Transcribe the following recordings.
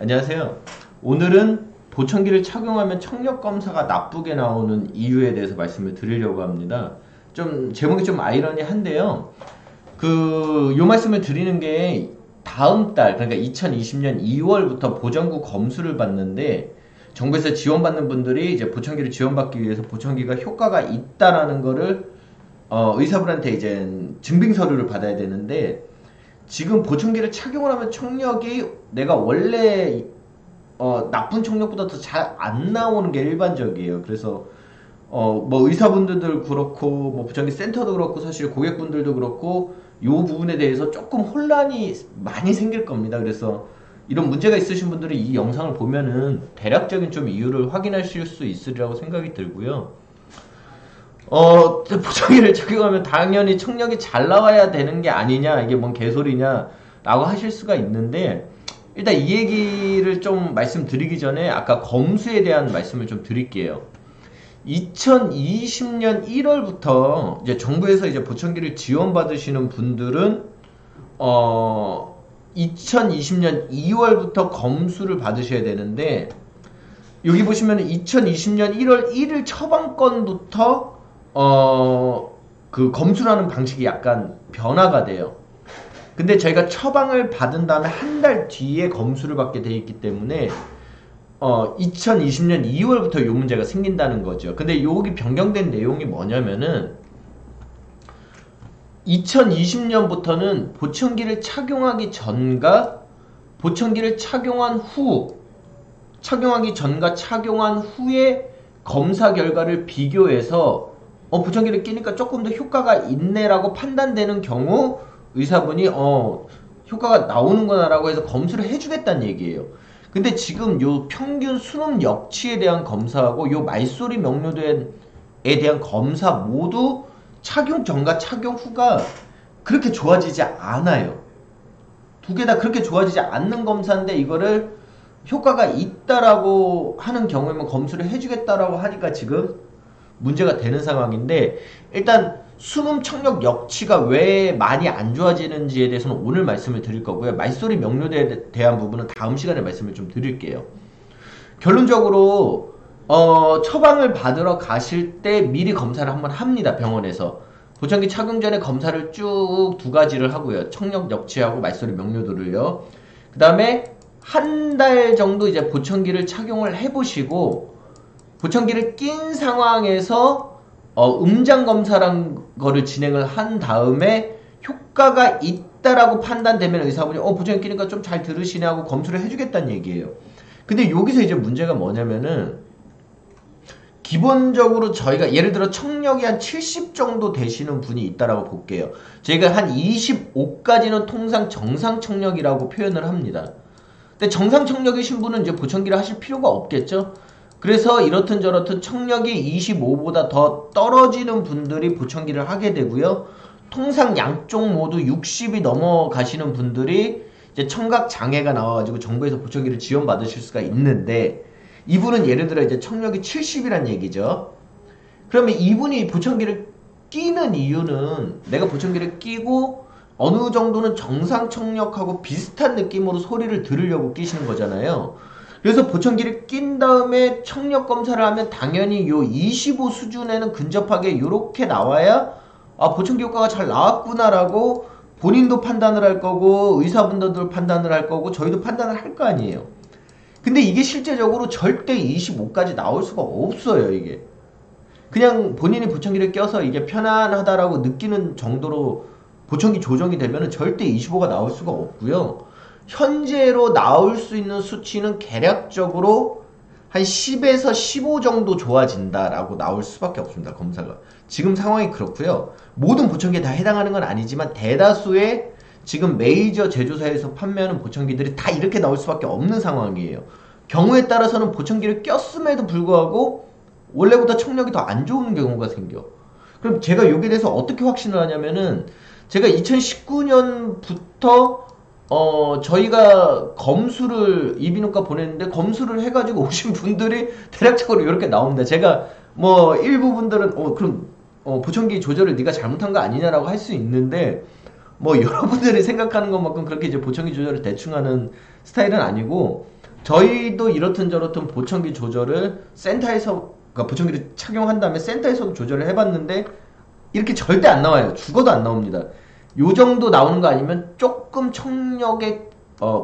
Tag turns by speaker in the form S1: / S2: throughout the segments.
S1: 안녕하세요. 오늘은 보청기를 착용하면 청력 검사가 나쁘게 나오는 이유에 대해서 말씀을 드리려고 합니다. 좀 제목이 좀 아이러니한데요. 요 말씀을 드리는 게 다음 달, 그러니까 2020년 2월부터 보정구 검수를 받는데 정부에서 지원받는 분들이 이제 보청기를 지원받기 위해서 보청기가 효과가 있다라는 거를 의사분한테 이제 증빙 서류를 받아야 되는데, 지금 보청기를 착용을 하면 청력이 내가 원래 나쁜 청력보다 더 잘 안 나오는 게 일반적이에요. 그래서 뭐 의사분들도 그렇고 뭐 보청기 센터도 그렇고 사실 고객분들도 그렇고 요 부분에 대해서 조금 혼란이 많이 생길 겁니다. 그래서 이런 문제가 있으신 분들이 이 영상을 보면은 대략적인 좀 이유를 확인하실 수 있으리라고 생각이 들고요. 보청기를 착용하면 당연히 청력이 잘 나와야 되는 게 아니냐, 이게 뭔 개소리냐 라고 하실 수가 있는데, 일단 이 얘기를 좀 말씀드리기 전에 아까 검수에 대한 말씀을 좀 드릴게요. 2020년 1월부터 이제 정부에서 이제 보청기를 지원받으시는 분들은 2020년 2월부터 검수를 받으셔야 되는데, 여기 보시면 2020년 1월 1일 처방권부터 그 검수라는 방식이 약간 변화가 돼요. 근데 저희가 처방을 받은 다음에 한 달 뒤에 검수를 받게 돼 있기 때문에 2020년 2월부터 요 문제가 생긴다는 거죠. 근데 여기 변경된 내용이 뭐냐면은 2020년부터는 보청기를 착용하기 전과 보청기를 착용하기 전과 착용한 후에 검사 결과를 비교해서 보청기를 끼니까 조금 더 효과가 있네라고 판단되는 경우 의사분이 효과가 나오는구나 라고 해서 검수를 해주겠다는 얘기예요. 근데 지금 요 평균 수능 역치에 대한 검사하고 요 말소리 명료도에 대한 검사 모두 착용 전과 착용 후가 그렇게 좋아지지 않아요. 두 개 다 그렇게 좋아지지 않는 검사인데 이거를 효과가 있다라고 하는 경우에만 검수를 해주겠다라고 하니까 지금 문제가 되는 상황인데, 일단 수능 청력 역치가 왜 많이 안 좋아지는지에 대해서는 오늘 말씀을 드릴 거고요. 말소리 명료도에 대한 부분은 다음 시간에 말씀을 좀 드릴게요. 결론적으로 처방을 받으러 가실 때 미리 검사를 한번 합니다. 병원에서 보청기 착용 전에 검사를 쭉 두 가지를 하고요. 청력 역치하고 말소리 명료도를요. 그 다음에 한 달 정도 이제 보청기를 착용을 해보시고, 보청기를 낀 상황에서 음장 검사란 거를 진행을 한 다음에 효과가 있다라고 판단되면 의사분이 보청기 끼니까 좀 잘 들으시네 하고 검수를 해주겠다는 얘기예요. 근데 여기서 이제 문제가 뭐냐면은, 기본적으로 저희가 예를 들어 청력이 한 70 정도 되시는 분이 있다라고 볼게요. 저희가 한 25까지는 통상 정상 청력이라고 표현을 합니다. 근데 정상 청력이신 분은 이제 보청기를 하실 필요가 없겠죠. 그래서 이렇든 저렇든 청력이 25보다 더 떨어지는 분들이 보청기를 하게 되고요. 통상 양쪽 모두 60이 넘어가시는 분들이 이제 청각 장애가 나와가지고 정부에서 보청기를 지원받으실 수가 있는데, 이분은 예를 들어 이제 청력이 70이란 얘기죠. 그러면 이분이 보청기를 끼는 이유는 내가 보청기를 끼고 어느 정도는 정상 청력하고 비슷한 느낌으로 소리를 들으려고 끼시는 거잖아요. 그래서 보청기를 낀 다음에 청력 검사를 하면 당연히 요 25 수준에는 근접하게 요렇게 나와야 보청기 효과가 잘 나왔구나라고 본인도 판단을 할 거고 의사분들도 판단을 할 거고 저희도 판단을 할 거 아니에요. 근데 이게 실제적으로 절대 25까지 나올 수가 없어요. 이게 그냥 본인이 보청기를 껴서 이게 편안하다라고 느끼는 정도로 보청기 조정이 되면 절대 25가 나올 수가 없고요. 현재로 나올 수 있는 수치는 개략적으로 한 10에서 15 정도 좋아진다라고 나올 수밖에 없습니다. 검사가. 지금 상황이 그렇고요. 모든 보청기에 다 해당하는 건 아니지만 대다수의 지금 메이저 제조사에서 판매하는 보청기들이 다 이렇게 나올 수밖에 없는 상황이에요. 경우에 따라서는 보청기를 꼈음에도 불구하고 원래보다 청력이 더 안 좋은 경우가 생겨. 그럼 제가 여기에 대해서 어떻게 확신을 하냐면은, 제가 2019년부터 저희가 검수를 이비인후과 보냈는데 검수를 해가지고 오신 분들이 대략적으로 이렇게 나옵니다. 제가 뭐 일부 분들은 그럼 보청기 조절을 네가 잘못한 거 아니냐라고 할 수 있는데, 뭐 여러분들이 생각하는 것만큼 그렇게 이제 보청기 조절을 대충 하는 스타일은 아니고, 저희도 이렇든 저렇든 보청기 조절을 센터에서, 그러니까 보청기를 착용한 다음에 센터에서도 조절을 해봤는데 이렇게 절대 안 나와요. 죽어도 안 나옵니다. 요 정도 나오는 거 아니면 조금 청력의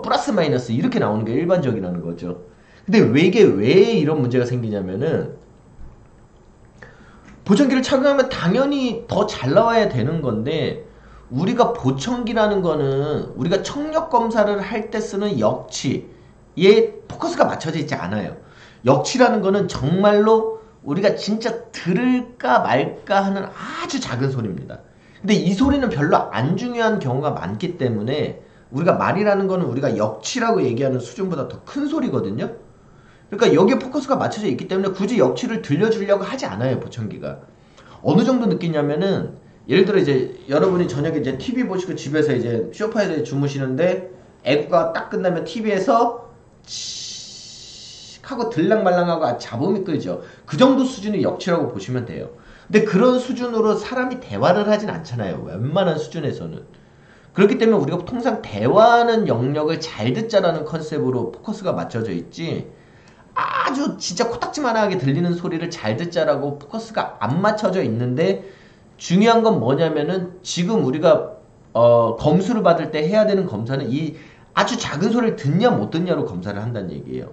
S1: 플러스 마이너스 이렇게 나오는 게 일반적이라는 거죠. 근데 왜 이런 문제가 생기냐면은 보청기를 착용하면 당연히 더 잘 나와야 되는 건데, 우리가 보청기라는 거는 우리가 청력 검사를 할 때 쓰는 역치에 포커스가 맞춰져 있지 않아요. 역치라는 거는 정말로 우리가 진짜 들을까 말까 하는 아주 작은 소리입니다. 근데 이 소리는 별로 안 중요한 경우가 많기 때문에 우리가 말이라는 거는 우리가 역치라고 얘기하는 수준보다 더 큰 소리거든요. 그러니까 여기에 포커스가 맞춰져 있기 때문에 굳이 역치를 들려주려고 하지 않아요, 보청기가. 어느 정도 느끼냐면은, 예를 들어 이제 여러분이 저녁에 이제 TV 보시고 집에서 이제 소파에 주무시는데 애구가 딱 끝나면 TV에서 하고 들랑말랑하고 잡음이 끄죠. 그 정도 수준이 역치라고 보시면 돼요. 근데 그런 수준으로 사람이 대화를 하진 않잖아요, 웬만한 수준에서는. 그렇기 때문에 우리가 통상 대화하는 영역을 잘 듣자라는 컨셉으로 포커스가 맞춰져 있지, 아주 진짜 코딱지만하게 들리는 소리를 잘 듣자라고 포커스가 안 맞춰져 있는데, 중요한 건 뭐냐면은 지금 우리가 검수를 받을 때 해야 되는 검사는 이 아주 작은 소리를 듣냐 못 듣냐로 검사를 한다는 얘기예요.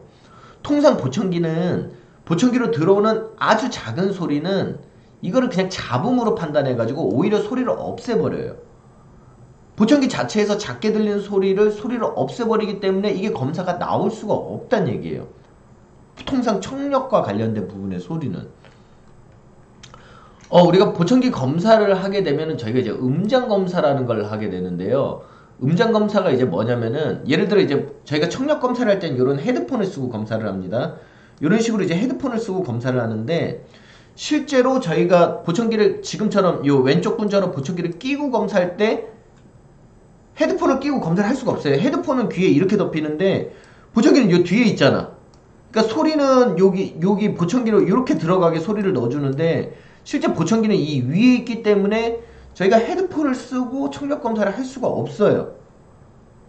S1: 통상 보청기로 들어오는 아주 작은 소리는 이거를 그냥 잡음으로 판단해가지고 오히려 소리를 없애버려요. 보청기 자체에서 작게 들리는 소리를 없애버리기 때문에 이게 검사가 나올 수가 없다는 얘기예요. 통상 청력과 관련된 부분의 소리는. 우리가 보청기 검사를 하게 되면은 저희가 이제 음장 검사라는 걸 하게 되는데요. 음장 검사가 이제 뭐냐면은, 예를 들어 이제 저희가 청력 검사를 할 때는 이런 헤드폰을 쓰고 검사를 합니다. 이런 식으로 이제 헤드폰을 쓰고 검사를 하는데, 실제로 저희가 보청기를 지금처럼 요 왼쪽 분처럼 보청기를 끼고 검사할 때 헤드폰을 끼고 검사를 할 수가 없어요. 헤드폰은 귀에 이렇게 덮이는데 보청기는 요 뒤에 있잖아. 그러니까 소리는 여기 보청기로 이렇게 들어가게 소리를 넣어주는데, 실제 보청기는 이 위에 있기 때문에 저희가 헤드폰을 쓰고 청력 검사를 할 수가 없어요.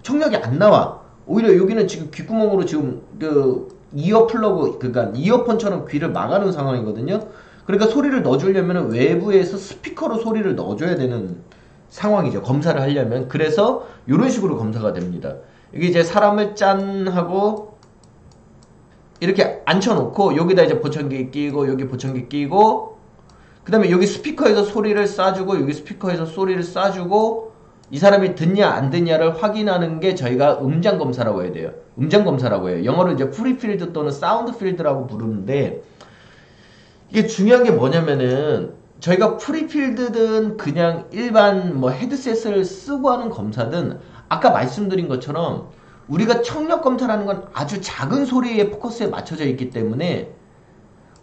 S1: 청력이 안 나와. 오히려 여기는 지금 귓구멍으로 지금 그 이어 플러그, 그러니까 이어폰처럼 귀를 막아놓은 상황이거든요. 그러니까 소리를 넣어주려면 외부에서 스피커로 소리를 넣어줘야 되는 상황이죠, 검사를 하려면. 그래서 이런 식으로 검사가 됩니다. 이게 이제 사람을 짠 하고 이렇게 앉혀놓고 여기다 이제 보청기 끼고 여기 보청기 끼고, 그 다음에 여기 스피커에서 소리를 쏴주고 여기 스피커에서 소리를 쏴주고, 이 사람이 듣냐 안 듣냐를 확인하는 게 저희가 음장 검사라고 해야 돼요. 음장 검사라고 해요. 영어로 이제 프리필드 또는 사운드 필드라고 부르는데, 이게 중요한 게 뭐냐면은, 저희가 프리필드든 그냥 일반 뭐 헤드셋을 쓰고 하는 검사든 아까 말씀드린 것처럼 우리가 청력 검사라는 건 아주 작은 소리의 포커스에 맞춰져 있기 때문에,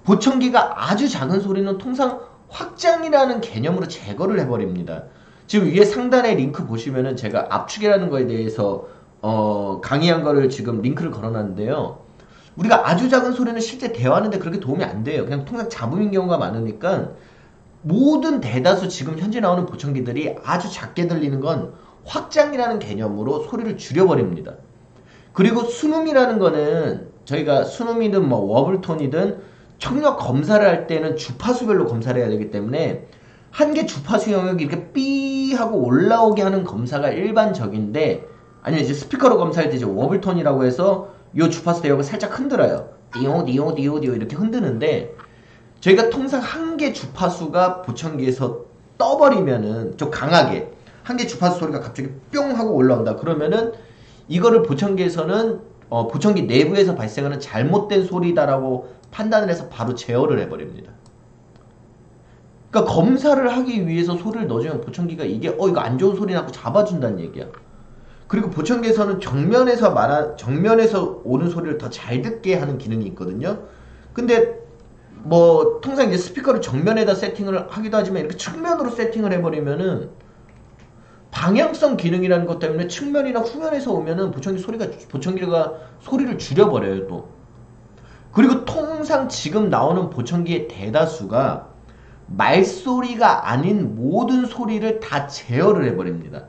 S1: 보청기가 아주 작은 소리는 통상 확장이라는 개념으로 제거를 해버립니다. 지금 위에 상단에 링크 보시면은 제가 압축이라는 거에 대해서 강의한 거를 지금 링크를 걸어놨는데요. 우리가 아주 작은 소리는 실제 대화하는데 그렇게 도움이 안 돼요. 그냥 통상 잡음인 경우가 많으니까 모든 대다수 지금 현재 나오는 보청기들이 아주 작게 들리는 건 확장이라는 개념으로 소리를 줄여버립니다. 그리고 순음이라는 거는 저희가 순음이든 뭐 워블톤이든 청력 검사를 할 때는 주파수별로 검사를 해야 되기 때문에 한 개 주파수 영역이 이렇게 삐 하고 올라오게 하는 검사가 일반적인데, 아니면 이제 스피커로 검사할 때 이제 워블톤이라고 해서 요 주파수 대역을 살짝 흔들어요. 디오 디오 디오 디오 이렇게 흔드는데, 저희가 통상 한 개 주파수가 보청기에서 떠버리면은 좀 강하게 한 개 주파수 소리가 갑자기 뿅 하고 올라온다 그러면은 이거를 보청기에서는 보청기 내부에서 발생하는 잘못된 소리다라고 판단을 해서 바로 제어를 해버립니다. 그러니까 검사를 하기 위해서 소리를 넣어주면 보청기가 이게 이거 안 좋은 소리 나고 잡아준다는 얘기야. 그리고 보청기에서는 정면에서 오는 소리를 더 잘 듣게 하는 기능이 있거든요. 근데 뭐 통상 이제 스피커를 정면에다 세팅을 하기도 하지만 이렇게 측면으로 세팅을 해버리면은 방향성 기능이라는 것 때문에 측면이나 후면에서 오면은 보청기가 소리를 줄여버려요 또. 그리고 통상 지금 나오는 보청기의 대다수가 말소리가 아닌 모든 소리를 다 제어를 해버립니다.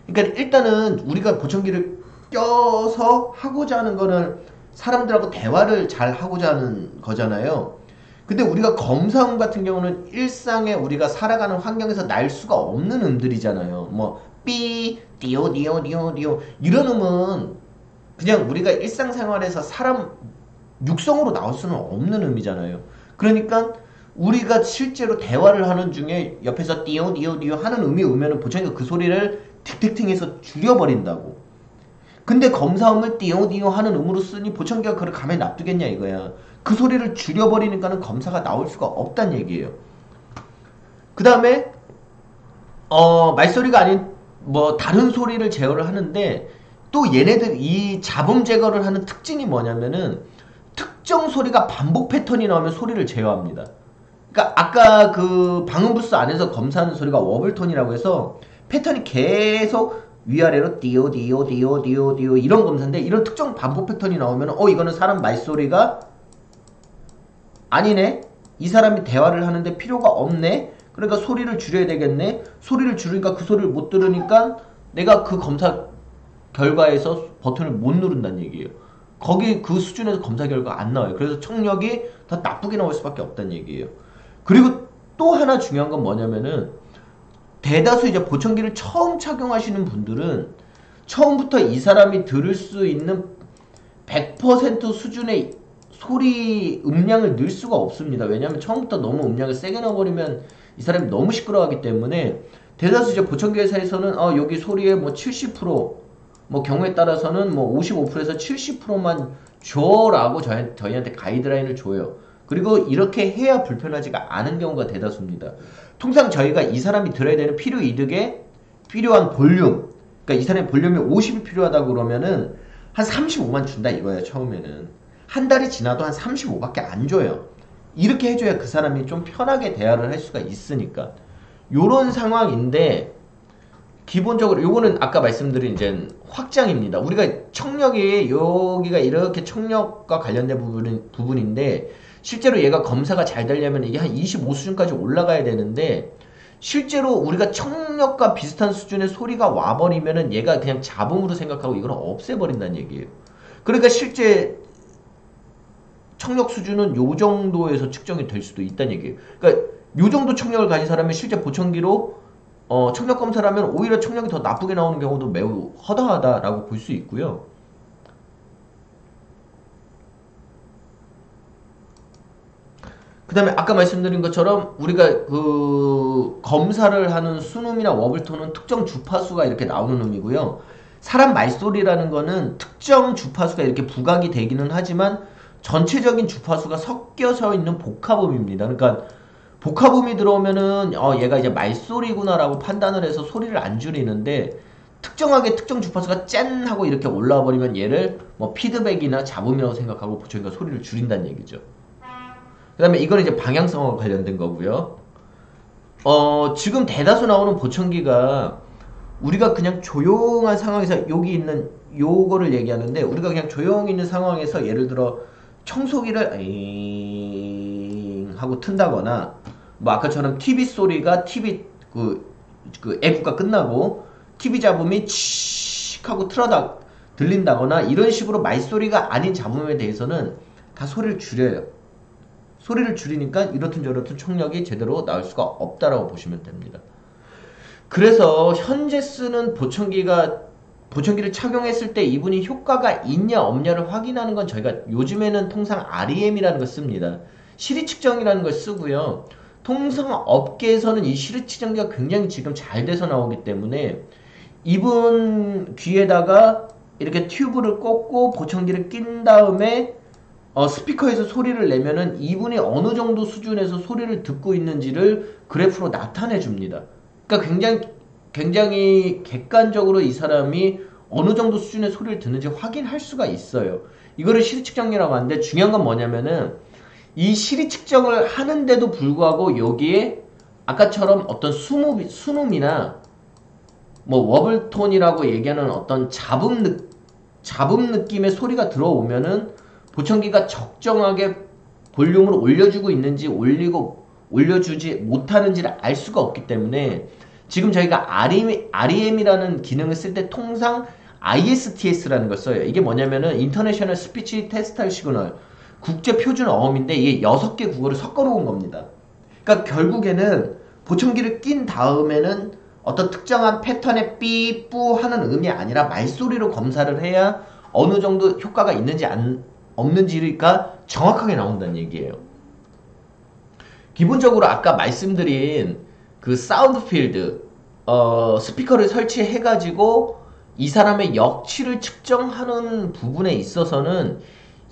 S1: 그러니까 일단은 우리가 보청기를 껴서 하고자 하는 거는 사람들하고 대화를 잘 하고자 하는 거잖아요. 근데 우리가 검사음 같은 경우는 일상에 우리가 살아가는 환경에서 날 수가 없는 음들이잖아요. 뭐 삐, 띠오, 디오, 디오, 디오 이런 음은 그냥 우리가 일상생활에서 사람 육성으로 나올 수는 없는 음이잖아요. 그러니까 우리가 실제로 대화를 하는 중에 옆에서 띠오, 디오, 디오 하는 음이 오면은 보청기가 그 소리를 틱틱틱 해서 줄여버린다고. 근데 검사음을 띠용띠용 하는 음으로 쓰니 보청기가 그걸 가만히 놔두겠냐 이거야. 그 소리를 줄여버리니까는 검사가 나올 수가 없단 얘기예요. 그 다음에 말소리가 아닌 뭐 다른 소리를 제어를 하는데 또 얘네들 이 잡음 제거를 하는 특징이 뭐냐면은 특정 소리가 반복 패턴이 나오면 소리를 제어합니다. 그러니까 아까 그 방음부스 안에서 검사하는 소리가 워블톤이라고 해서 패턴이 계속 위아래로 띠오 띠오 띠오 띠오 띠오 이런 검사인데 이런 특정 반복 패턴이 나오면 이거는 사람 말소리가 아니네. 이 사람이 대화를 하는데 필요가 없네. 그러니까 소리를 줄여야 되겠네. 소리를 줄이니까 그 소리를 못 들으니까 내가 그 검사 결과에서 버튼을 못 누른다는 얘기예요. 거기 그 수준에서 검사 결과가 안 나와요. 그래서 청력이 더 나쁘게 나올 수밖에 없다는 얘기예요. 그리고 또 하나 중요한 건 뭐냐면은 대다수 이제 보청기를 처음 착용하시는 분들은 처음부터 이 사람이 들을 수 있는 100% 수준의 소리 음량을 넣을 수가 없습니다. 왜냐하면 처음부터 너무 음량을 세게 넣어버리면 이 사람이 너무 시끄러워하기 때문에 대다수 이제 보청기 회사에서는 여기 소리의 뭐 70%뭐 경우에 따라서는 뭐 55%에서 70%만 줘라고 저희한테 가이드라인을 줘요. 그리고 이렇게 해야 불편하지가 않은 경우가 대다수입니다. 통상 저희가 이 사람이 들어야 되는 필요 이득에 필요한 볼륨, 그러니까 이 사람의 볼륨이 50이 필요하다고 그러면은 한 35만 준다 이거예요. 처음에는 한 달이 지나도 한 35밖에 안 줘요. 이렇게 해줘야 그 사람이 좀 편하게 대화를 할 수가 있으니까 요런 상황인데 기본적으로 요거는 아까 말씀드린 이제 확장입니다. 우리가 청력이 여기가 이렇게 청력과 관련된 부분인데 실제로 얘가 검사가 잘 되려면 이게 한 25수준까지 올라가야 되는데 실제로 우리가 청력과 비슷한 수준의 소리가 와버리면은 얘가 그냥 잡음으로 생각하고 이걸 없애버린다는 얘기예요. 그러니까 실제 청력 수준은 요 정도에서 측정이 될 수도 있다는 얘기예요. 그러니까 요 정도 청력을 가진 사람이 실제 보청기로 청력 검사를 하면 오히려 청력이 더 나쁘게 나오는 경우도 매우 허다하다라고 볼 수 있고요. 그 다음에 아까 말씀드린 것처럼 우리가 그 검사를 하는 순음이나 워블톤은 특정 주파수가 이렇게 나오는 음이고요. 사람 말소리라는 거는 특정 주파수가 이렇게 부각이 되기는 하지만 전체적인 주파수가 섞여서 있는 복합음입니다. 그러니까 복합음이 들어오면은 얘가 이제 말소리구나 라고 판단을 해서 소리를 안 줄이는데 특정하게 특정 주파수가 짠 하고 이렇게 올라와 버리면 얘를 뭐 피드백이나 잡음이라고 생각하고 보청기가 소리를 줄인다는 얘기죠. 그 다음에 이건 이제 방향성과 관련된 거고요. 지금 대다수 나오는 보청기가 우리가 그냥 조용한 상황에서 여기 있는 요거를 얘기하는데 우리가 그냥 조용히 있는 상황에서 예를 들어 청소기를 하고 튼다거나 뭐 아까처럼 TV 소리가 TV 그 애국가 끝나고 TV 잡음이 칙 하고 들린다거나 이런 식으로 말소리가 아닌 잡음에 대해서는 다 소리를 줄여요. 소리를 줄이니까 이렇든 저렇든 청력이 제대로 나올 수가 없다라고 보시면 됩니다. 그래서 현재 쓰는 보청기를 착용했을 때 이분이 효과가 있냐 없냐를 확인하는 건 저희가 요즘에는 통상 REM이라는 걸 씁니다. 시리 측정이라는 걸 쓰고요. 통상 업계에서는 이 시리 측정기가 굉장히 지금 잘 돼서 나오기 때문에 이분 귀에다가 이렇게 튜브를 꽂고 보청기를 낀 다음에 스피커에서 소리를 내면은 이분이 어느 정도 수준에서 소리를 듣고 있는지를 그래프로 나타내 줍니다. 그러니까 굉장히 객관적으로 이 사람이 어느 정도 수준의 소리를 듣는지 확인할 수가 있어요. 이거를 시리 측정이라고 하는데 중요한 건 뭐냐면은 이 시리 측정을 하는데도 불구하고 여기에 아까처럼 어떤 순음이나 뭐 워블톤이라고 얘기하는 어떤 잡음 느낌의 소리가 들어오면은 보청기가 적정하게 볼륨을 올려주고 있는지 올려주지 못하는지를 알 수가 없기 때문에 지금 저희가 REM이라는 기능을 쓸 때 통상 ISTS라는 걸 써요. 이게 뭐냐면은 인터내셔널 스피치 테스트 시그널, 국제 표준 어음인데 이게 6개 국어를 섞어 놓은 겁니다. 그러니까 결국에는 보청기를 낀 다음에는 어떤 특정한 패턴의 삐, 뿌 하는 음이 아니라 말소리로 검사를 해야 어느 정도 효과가 있는지 없는지가 정확하게 나온다는 얘기예요. 기본적으로 아까 말씀드린 그 사운드 필드, 스피커를 설치해가지고 이 사람의 역치를 측정하는 부분에 있어서는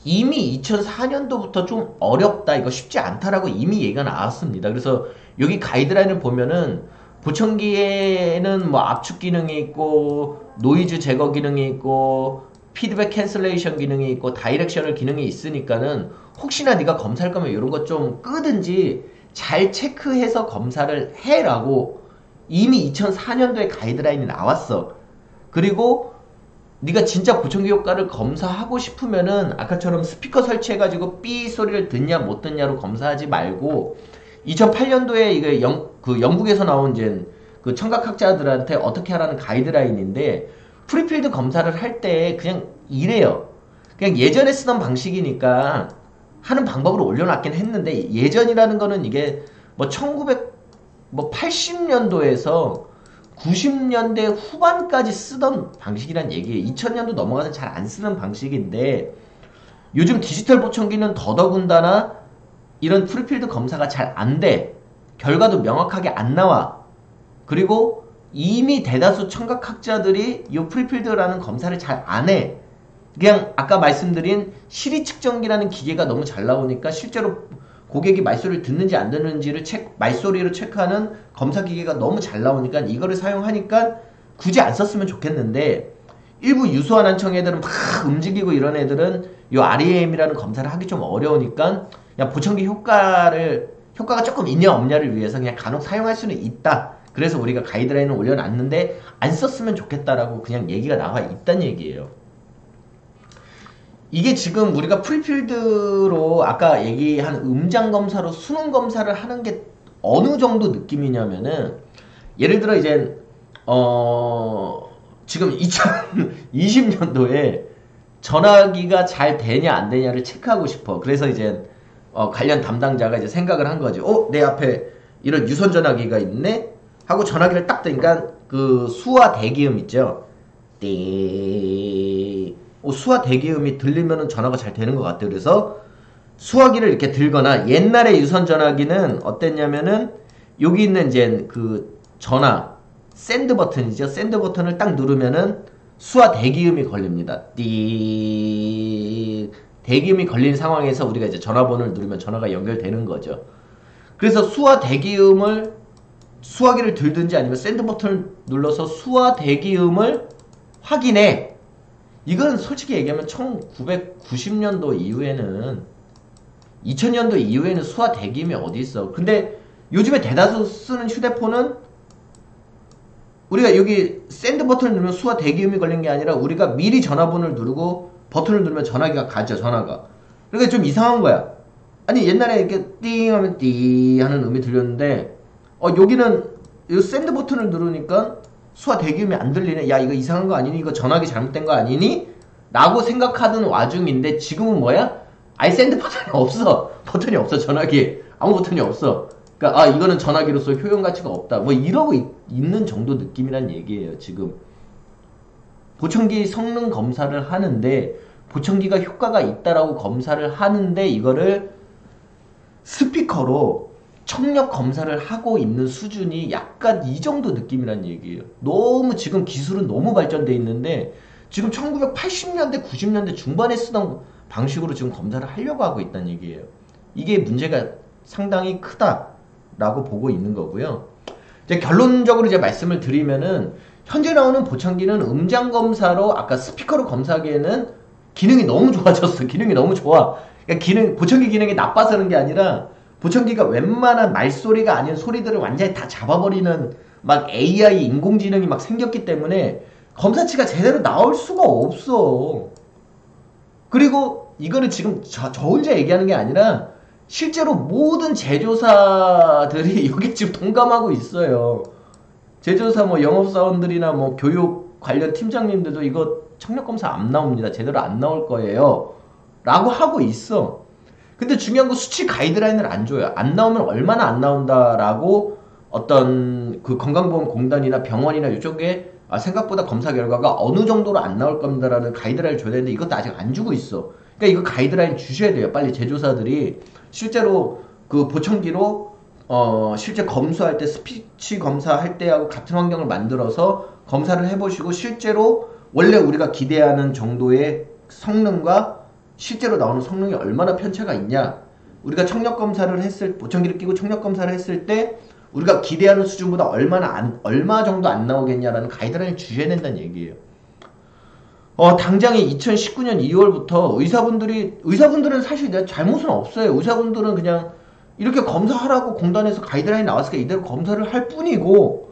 S1: 이미 2004년도부터 좀 어렵다, 이거 쉽지 않다라고 이미 얘기가 나왔습니다. 그래서 여기 가이드라인을 보면은 보청기에는 뭐 압축 기능이 있고 노이즈 제거 기능이 있고 피드백 캔슬레이션 기능이 있고 다이렉셔널 기능이 있으니까는 혹시나 네가 검사할 거면 이런 것 좀 끄든지 잘 체크해서 검사를 해라고 이미 2004년도에 가이드라인이 나왔어. 그리고 네가 진짜 보청기 효과를 검사하고 싶으면은 아까처럼 스피커 설치해가지고 삐 소리를 듣냐 못 듣냐로 검사하지 말고 2008년도에 이게 영국에서 나온 이제 그 청각학자들한테 어떻게 하라는 가이드라인인데 프리필드 검사를 할 때 그냥 이래요. 그냥 예전에 쓰던 방식이니까 하는 방법으로 올려놨긴 했는데 예전이라는 거는 이게 뭐 1980년도에서 90년대 후반까지 쓰던 방식이란 얘기예요. 2000년도 넘어가서 잘 안 쓰는 방식인데 요즘 디지털 보청기는 더더군다나 이런 프리필드 검사가 잘 안 돼. 결과도 명확하게 안 나와. 그리고 이미 대다수 청각학자들이 이 프리필드라는 검사를 잘 안 해. 그냥 아까 말씀드린 시리 측정기라는 기계가 너무 잘 나오니까 실제로 고객이 말소리를 듣는지 안 듣는지를 말소리로 체크하는 검사 기계가 너무 잘 나오니까 이거를 사용하니까 굳이 안 썼으면 좋겠는데 일부 유수한 한청 애들은 막 움직이고 이런 애들은 이 REM이라는 검사를 하기 좀 어려우니까 그냥 보청기 효과가 조금 있냐 없냐를 위해서 그냥 간혹 사용할 수는 있다. 그래서 우리가 가이드라인을 올려놨는데 안 썼으면 좋겠다라고 그냥 얘기가 나와 있단 얘기예요. 이게 지금 우리가 프리필드로 아까 얘기한 음장 검사로 수능 검사를 하는 게 어느 정도 느낌이냐면은 예를 들어 이제 지금 2020년도에 전화기가 잘 되냐 안 되냐를 체크하고 싶어. 그래서 이제 관련 담당자가 이제 생각을 한 거지. 내 앞에 이런 유선 전화기가 있네? 하고 전화기를 딱 대니까 그 수화 대기음 있죠? 띠. 수화 대기음이 들리면은 전화가 잘 되는 것 같아요. 그래서 수화기를 이렇게 들거나 옛날에 유선 전화기는 어땠냐면은 여기 있는 이제 그 전화 샌드 버튼이죠. 샌드 버튼을 딱 누르면은 수화 대기음이 걸립니다. 띠. 대기음이 걸린 상황에서 우리가 이제 전화번호를 누르면 전화가 연결되는 거죠. 그래서 수화 대기음을 수화기를 들든지 아니면 샌드 버튼을 눌러서 수화 대기음을 확인해. 이건 솔직히 얘기하면 1990년도 이후에는 2000년도 이후에는 수화 대기음이 어디 있어. 근데 요즘에 대다수 쓰는 휴대폰은 우리가 여기 샌드 버튼을 누르면 수화 대기음이 걸린 게 아니라 우리가 미리 전화번호를 누르고 버튼을 누르면 전화기가 가죠. 전화가. 그러니까 좀 이상한 거야. 아니 옛날에 이렇게 띵 하면 띠 하는 음이 들렸는데 여기는 이 샌드 버튼을 누르니까 수화 대기음이 안 들리네. 야 이거 이상한 거 아니니? 이거 전화기 잘못된 거 아니니? 라고 생각하던 와중인데 지금은 뭐야? 아예 샌드 버튼이 없어. 버튼이 없어. 전화기에 아무 버튼이 없어. 그러니까 이거는 전화기로서 효용 가치가 없다. 뭐 이러고 있는 정도 느낌이란 얘기예요. 지금 보청기 성능 검사를 하는데 보청기가 효과가 있다라고 검사를 하는데 이거를 스피커로 청력 검사를 하고 있는 수준이 약간 이 정도 느낌이란 얘기예요. 너무 지금 기술은 너무 발전돼 있는데 지금 1980년대 90년대 중반에 쓰던 방식으로 지금 검사를 하려고 하고 있다는 얘기예요. 이게 문제가 상당히 크다라고 보고 있는 거고요. 이제 결론적으로 이제 말씀을 드리면은 현재 나오는 보청기는 음장 검사로 아까 스피커로 검사하기에는 기능이 너무 좋아졌어. 기능이 너무 좋아. 그러니까 보청기 기능이 나빠서 그런 게 아니라 보청기가 웬만한 말소리가 아닌 소리들을 완전히 다 잡아버리는 막 AI 인공지능이 막 생겼기 때문에 검사치가 제대로 나올 수가 없어. 그리고 이거는 지금 저 혼자 얘기하는 게 아니라 실제로 모든 제조사들이 여기 지금 동감하고 있어요. 제조사 뭐 영업사원들이나 뭐 교육 관련 팀장님들도 이거 청력검사 안 나옵니다. 제대로 안 나올 거예요. 라고 하고 있어. 근데 중요한 건 수치 가이드라인을 안 줘요. 안 나오면 얼마나 안 나온다라고 어떤 그 건강보험공단이나 병원이나 이쪽에 생각보다 검사 결과가 어느 정도로 안 나올 겁니다라는 가이드라인을 줘야 되는데 이것도 아직 안 주고 있어. 그러니까 이거 가이드라인 주셔야 돼요. 빨리 제조사들이 실제로 그 보청기로 실제 검수할 때 스피치 검사할 때하고 같은 환경을 만들어서 검사를 해보시고 실제로 원래 우리가 기대하는 정도의 성능과 실제로 나오는 성능이 얼마나 편차가 있냐. 우리가 청력검사를 보청기를 끼고 청력검사를 했을 때 우리가 기대하는 수준보다 얼마 정도 안 나오겠냐라는 가이드라인을 주셔야 된다는 얘기예요. 당장에 2019년 2월부터 의사분들은 사실 내가 잘못은 없어요. 의사분들은 그냥 이렇게 검사하라고 공단에서 가이드라인이 나왔으니까 이대로 검사를 할 뿐이고,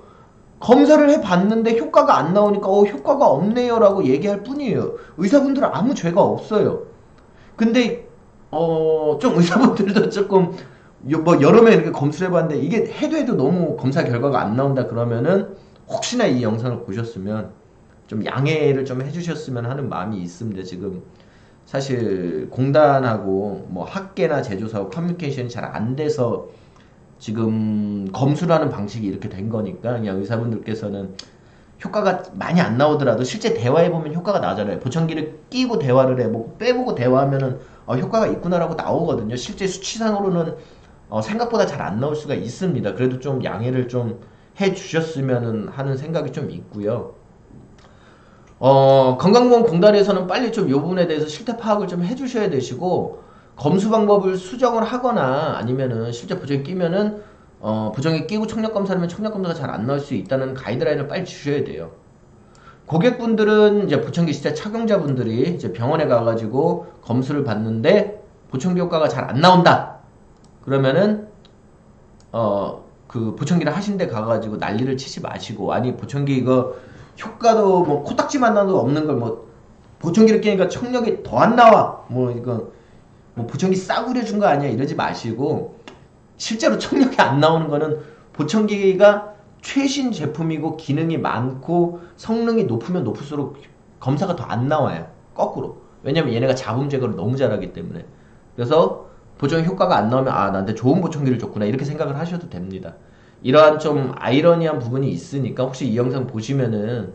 S1: 검사를 해봤는데 효과가 안 나오니까 효과가 없네요 라고 얘기할 뿐이에요. 의사분들은 아무 죄가 없어요. 근데 좀 의사분들도 조금 뭐 여러 명 이렇게 검수를 해봤는데 이게 해도 너무 검사 결과가 안 나온다 그러면은 혹시나 이 영상을 보셨으면 좀 양해를 좀 해주셨으면 하는 마음이 있습니다. 지금 사실 공단하고 뭐 학계나 제조사하고 커뮤니케이션이 잘 안 돼서 지금 검수라는 방식이 이렇게 된 거니까 그냥 의사분들께서는 효과가 많이 안 나오더라도 실제 대화해보면 효과가 나잖아요. 보청기를 끼고 대화를 해보고 빼보고 대화하면은 효과가 있구나라고 나오거든요. 실제 수치상으로는 생각보다 잘 안 나올 수가 있습니다. 그래도 좀 양해를 좀 해주셨으면 하는 생각이 좀 있고요. 건강보험공단에서는 빨리 좀 이 부분에 대해서 실태 파악을 좀 해주셔야 되시고, 검수 방법을 수정을 하거나 아니면은 실제 보청기 끼면은 보청기 끼고 청력검사하면 청력검사가 잘 안 나올 수 있다는 가이드라인을 빨리 주셔야 돼요. 고객분들은 이제 보청기 진짜 착용자분들이 이제 병원에 가가지고 검수를 받는데 보청기 효과가 잘 안 나온다. 그러면은 그 보청기를 하신 데 가가지고 난리를 치지 마시고, 아니 보청기 이거 효과도 뭐 코딱지만 나도 없는 걸 뭐 보청기를 끼니까 청력이 더 안 나와 뭐 이거 뭐 보청기 싸구려 준 거 아니야 이러지 마시고, 실제로 청력이 안 나오는 거는 보청기가 최신 제품이고 기능이 많고 성능이 높으면 높을수록 검사가 더 안 나와요. 거꾸로. 왜냐면 얘네가 잡음 제거를 너무 잘하기 때문에. 그래서 보청기 효과가 안 나오면 나한테 좋은 보청기를 줬구나 이렇게 생각을 하셔도 됩니다. 이러한 좀 아이러니한 부분이 있으니까 혹시 이 영상 보시면은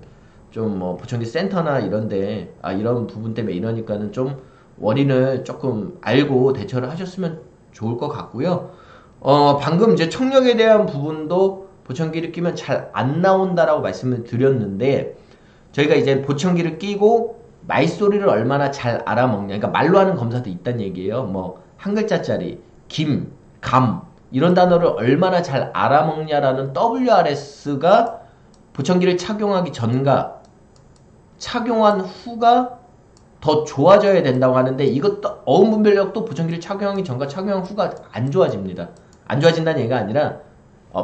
S1: 좀 뭐 보청기 센터나 이런데 이런 부분 때문에 이러니까는 좀 원인을 조금 알고 대처를 하셨으면 좋을 것 같고요. 방금 이제 청력에 대한 부분도 보청기를 끼면 잘 안 나온다라고 말씀을 드렸는데, 저희가 이제 보청기를 끼고 말소리를 얼마나 잘 알아먹냐, 그러니까 말로 하는 검사도 있다는 얘기예요. 뭐 한 글자짜리 김, 감 이런 단어를 얼마나 잘 알아먹냐라는 WRS가 보청기를 착용하기 전과 착용한 후가 더 좋아져야 된다고 하는데, 이것도 어음 분별력도 보청기를 착용하기 전과 착용한 후가 안 좋아집니다. 안 좋아진다는 얘기가 아니라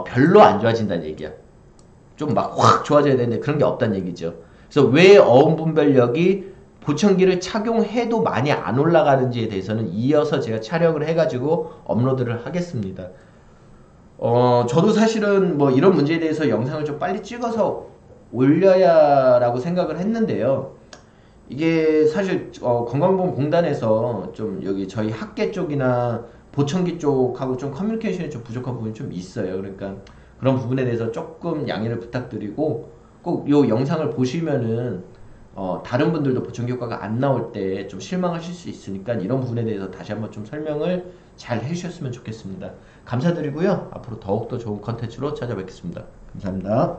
S1: 별로 안 좋아진다는 얘기야. 좀 막 확 좋아져야 되는데 그런 게 없다는 얘기죠. 그래서 왜 어음 분별력이 보청기를 착용해도 많이 안 올라가는지에 대해서는 이어서 제가 촬영을 해가지고 업로드를 하겠습니다. 저도 사실은 뭐 이런 문제에 대해서 영상을 좀 빨리 찍어서 올려야라고 생각을 했는데요. 이게 사실 건강보험공단에서 좀 여기 저희 학계 쪽이나 보청기 쪽하고 좀 커뮤니케이션이 좀 부족한 부분이 좀 있어요. 그러니까 그런 부분에 대해서 조금 양해를 부탁드리고, 꼭 요 영상을 보시면은 다른 분들도 보청기 효과가 안 나올 때 좀 실망하실 수 있으니까 이런 부분에 대해서 다시 한번 좀 설명을 잘 해주셨으면 좋겠습니다. 감사드리고요. 앞으로 더욱더 좋은 컨텐츠로 찾아뵙겠습니다. 감사합니다.